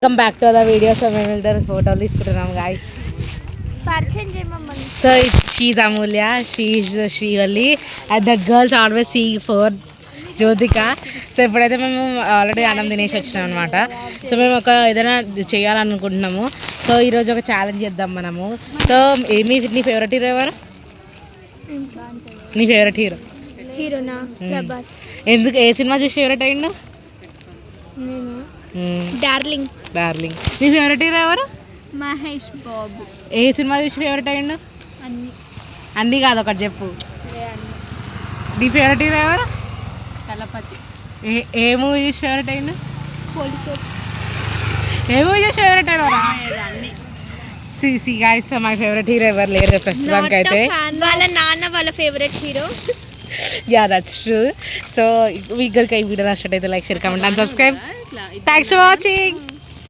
Welcome back to the video. So మేము ఇద్దరు ఫోటోలు తీసుకుంటున్నాం guys. So she's Amulya, she's Srivalli and the girls always see for Jyothika. So ఇప్పుడైతే మేము ఆల్రెడీ అన్నం తినేసి వచ్చినాం అనమాట. సో మేము ఒక ఏదైనా చేయాలనుకుంటున్నాము. సో ఈరోజు ఒక ఛాలెంజ్ చేద్దాం మనము. సో నీ ఫేవరెట్ హీరో ఎవరు? నీ ఫేవరెట్ హీరోనా? ప్రభాస్. ఎందుకు? ఏ సినిమా చూసి ఫేవరెట్ అయ్యిండు? డార్లింగ్. నీ ఫేవరెట్ హీరో ఎవరు? మహేష్ బాబు. ఏ సినిమా చూసి ఫేవరెట్ అయ్యిండు? అన్నీ కాదు, ఒకటి చెప్పు. నీ ఫేవరెట్ హీరో ఎవరు? తలపతి. ఏ మూవీ చూసి ఫేవరెట్ అయ్యిండు? పోలీసు. ఏ మూవీ చూసి ఫేవరెట్ అయినా? See guys, my favourite hero ఎవరు లేరు ప్రస్తుతానికి అయితే. వాళ్ళ నాన్న వాళ్ళ favourite hero. Yeah that's true. So మీకు కనుక ఈ వీడియో నచ్చినట్టయితే like, share, comment and subscribe. Thanks for watching.